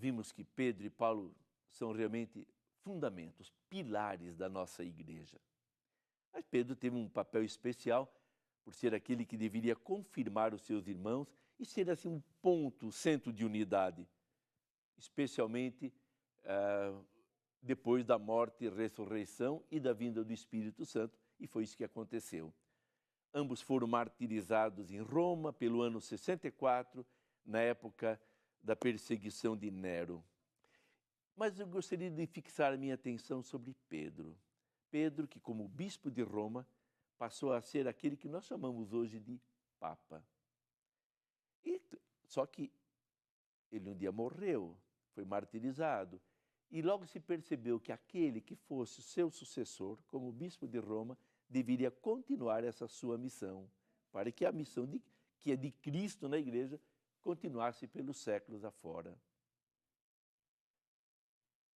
vimos que Pedro e Paulo são realmente fundamentos, pilares da nossa igreja. Mas Pedro teve um papel especial por ser aquele que deveria confirmar os seus irmãos e ser assim um ponto, centro de unidade, especialmente depois da morte, ressurreição e da vinda do Espírito Santo, e foi isso que aconteceu. Ambos foram martirizados em Roma pelo ano 64, na época da perseguição de Nero. Mas eu gostaria de fixar a minha atenção sobre Pedro. Pedro, que como bispo de Roma, passou a ser aquele que nós chamamos hoje de Papa. Só que ele um dia morreu, foi martirizado, e logo se percebeu que aquele que fosse o seu sucessor, como bispo de Roma, deveria continuar essa sua missão, para que a missão que é de Cristo na igreja continuasse pelos séculos afora.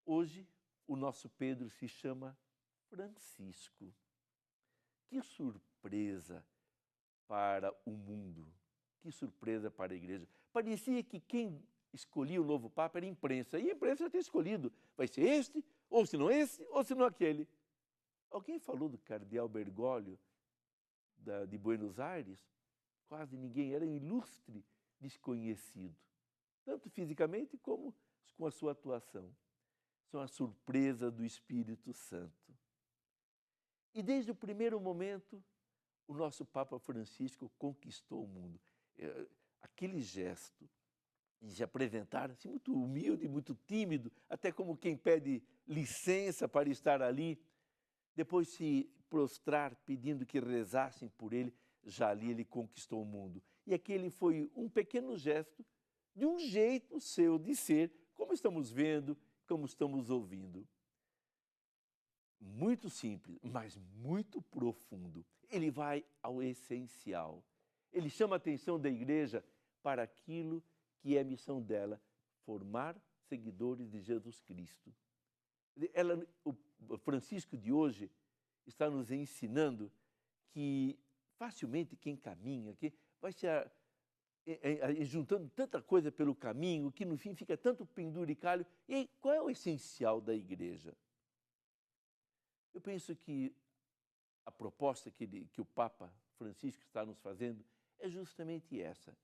Hoje, o nosso Pedro se chama Francisco. Que surpresa para o mundo, que surpresa para a igreja. Parecia que quem escolhia o novo Papa era a imprensa, e a imprensa já tinha escolhido, vai ser este, ou se não esse, ou se não aquele. Alguém falou do cardeal Bergoglio, de Buenos Aires? Quase ninguém, era um ilustre desconhecido, tanto fisicamente como com a sua atuação. São a surpresa do Espírito Santo. E desde o primeiro momento, o nosso Papa Francisco conquistou o mundo. Aquele gesto de se apresentar assim, muito humilde, muito tímido, até como quem pede licença para estar ali, depois se prostrar pedindo que rezassem por ele, já ali ele conquistou o mundo. E aquele foi um pequeno gesto de um jeito seu de ser, como estamos vendo, como estamos ouvindo. Muito simples, mas muito profundo. Ele vai ao essencial. Ele chama a atenção da igreja para aquilo que é a missão dela, formar seguidores de Jesus Cristo. O Francisco de hoje está nos ensinando que facilmente quem caminha, que vai se juntando tanta coisa pelo caminho, que no fim fica tanto penduricalho. E aí, qual é o essencial da igreja? Eu penso que a proposta que o Papa Francisco está nos fazendo é justamente essa,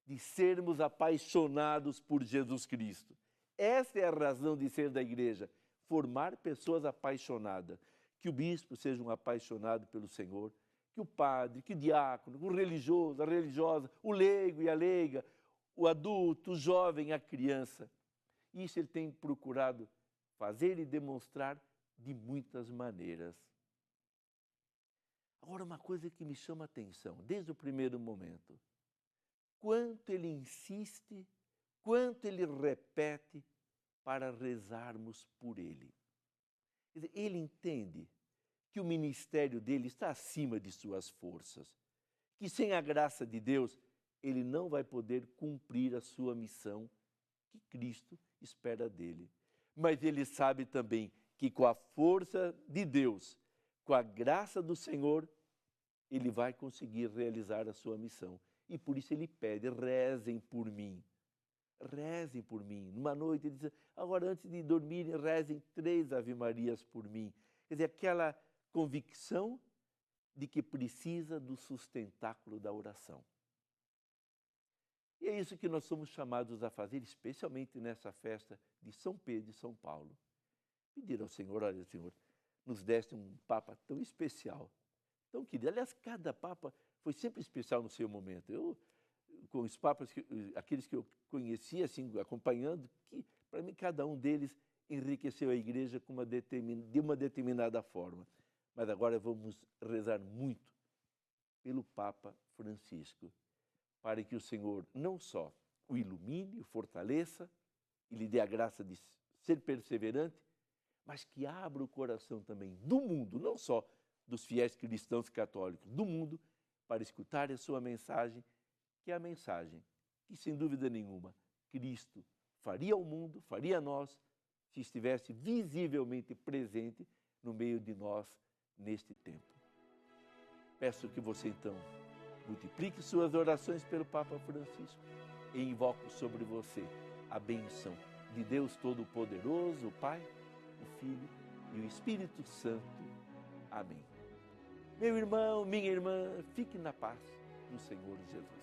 de sermos apaixonados por Jesus Cristo. Essa é a razão de ser da igreja, formar pessoas apaixonadas. Que o bispo seja um apaixonado pelo Senhor, que o padre, que o diácono, o religioso, a religiosa, o leigo e a leiga, o adulto, o jovem, a criança. Isso ele tem procurado fazer e demonstrar de muitas maneiras. Agora, uma coisa que me chama a atenção, desde o primeiro momento, quanto ele insiste, quanto ele repete para rezarmos por ele. Quer dizer, ele entende que o ministério dele está acima de suas forças, que sem a graça de Deus, ele não vai poder cumprir a sua missão que Cristo espera dele. Mas ele sabe também que com a força de Deus, com a graça do Senhor, ele vai conseguir realizar a sua missão. E por isso ele pede, rezem por mim. Rezem por mim. Numa noite ele diz, agora antes de dormirem, rezem 3 Ave-Marias por mim. Quer dizer, aquela convicção de que precisa do sustentáculo da oração. E é isso que nós somos chamados a fazer, especialmente nessa festa de São Pedro e São Paulo. Pedir ao Senhor, olha, Senhor, nos deste um Papa tão especial, tão querido. Aliás, cada Papa foi sempre especial no seu momento. Eu, com os Papas, aqueles que eu conhecia, assim, acompanhando, que para mim cada um deles enriqueceu a igreja de uma determinada forma. Mas agora vamos rezar muito pelo Papa Francisco, para que o Senhor não só o ilumine, o fortaleça e lhe dê a graça de ser perseverante, mas que abra o coração também do mundo, não só dos fiéis cristãos católicos, do mundo, para escutar a sua mensagem, que é a mensagem que, sem dúvida nenhuma, Cristo faria ao mundo, faria a nós, se estivesse visivelmente presente no meio de nós neste tempo. Peço que você, então, multiplique suas orações pelo Papa Francisco e invoco sobre você a bênção de Deus Todo-Poderoso, o Pai, o Filho e o Espírito Santo. Amém. Meu irmão, minha irmã, fique na paz do Senhor Jesus.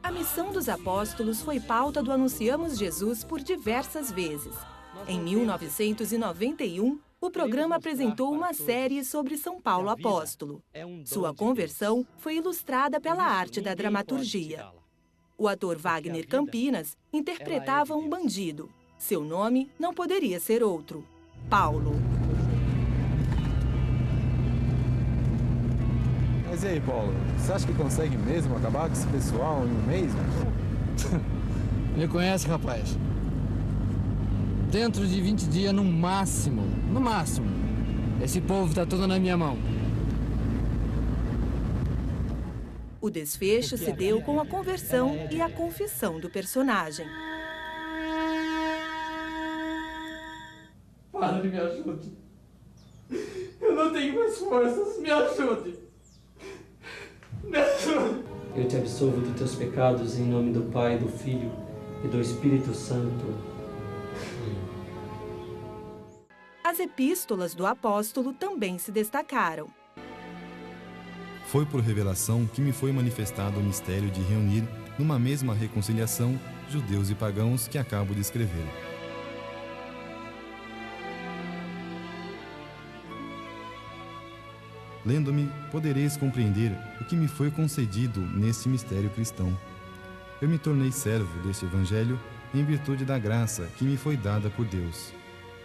A missão dos apóstolos foi pauta do Anunciamos Jesus por diversas vezes. Em 1991, o programa apresentou uma série sobre São Paulo Apóstolo. Sua conversão foi ilustrada pela arte da dramaturgia. O ator Wagner Campinas interpretava um bandido. Seu nome não poderia ser outro: Paulo. Mas e aí, Paulo? Você acha que consegue mesmo acabar com esse pessoal em um mês? Me conhece, rapaz? Dentro de 20 dias, no máximo, esse povo tá todo na minha mão. O desfecho se deu com a conversão e a confissão do personagem. Padre, me ajude. Eu não tenho mais forças, me ajude. Me ajude. Eu te absolvo dos teus pecados em nome do Pai, do Filho e do Espírito Santo. As epístolas do apóstolo também se destacaram. Foi por revelação que me foi manifestado o mistério de reunir, numa mesma reconciliação, judeus e pagãos que acabo de escrever. Lendo-me, podereis compreender o que me foi concedido neste mistério cristão. Eu me tornei servo deste Evangelho em virtude da graça que me foi dada por Deus.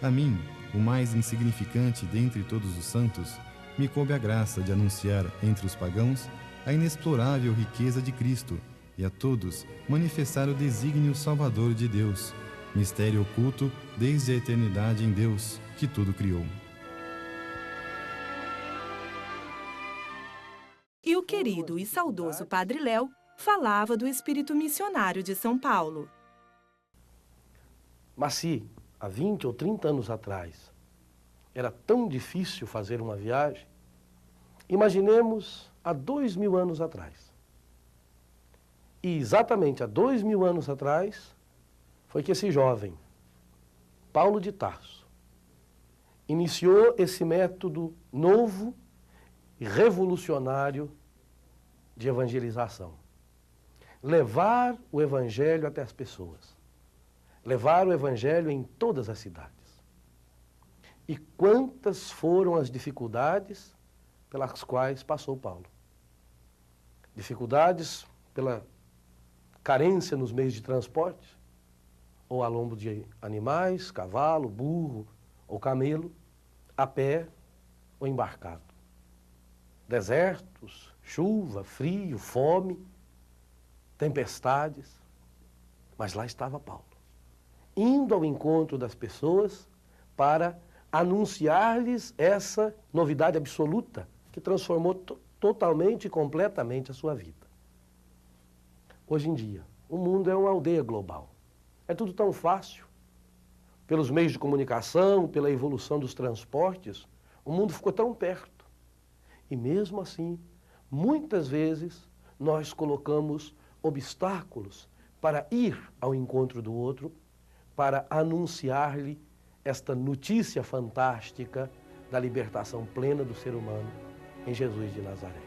A mim, o mais insignificante dentre todos os santos, me coube a graça de anunciar entre os pagãos a inexplorável riqueza de Cristo e a todos manifestar o desígnio salvador de Deus, mistério oculto desde a eternidade em Deus, que tudo criou. E o querido e saudoso Padre Léo falava do espírito missionário de São Paulo. Mas se há 20 ou 30 anos atrás era tão difícil fazer uma viagem, imaginemos há 2000 anos atrás. E exatamente há 2000 anos atrás foi que esse jovem, Paulo de Tarso, iniciou esse método novo e revolucionário de evangelização. Levar o evangelho até as pessoas. Levar o evangelho em todas as cidades. E quantas foram as dificuldades pelas quais passou Paulo? Dificuldades pela carência nos meios de transporte, ou a lombo de animais, cavalo, burro ou camelo, a pé ou embarcado. Desertos, chuva, frio, fome, tempestades. Mas lá estava Paulo, indo ao encontro das pessoas para anunciar-lhes essa novidade absoluta que transformou totalmente e completamente a sua vida. Hoje em dia, o mundo é uma aldeia global. É tudo tão fácil. Pelos meios de comunicação, pela evolução dos transportes, o mundo ficou tão perto. E mesmo assim, muitas vezes, nós colocamos obstáculos para ir ao encontro do outro, para anunciar-lhe esta notícia fantástica da libertação plena do ser humano em Jesus de Nazaré.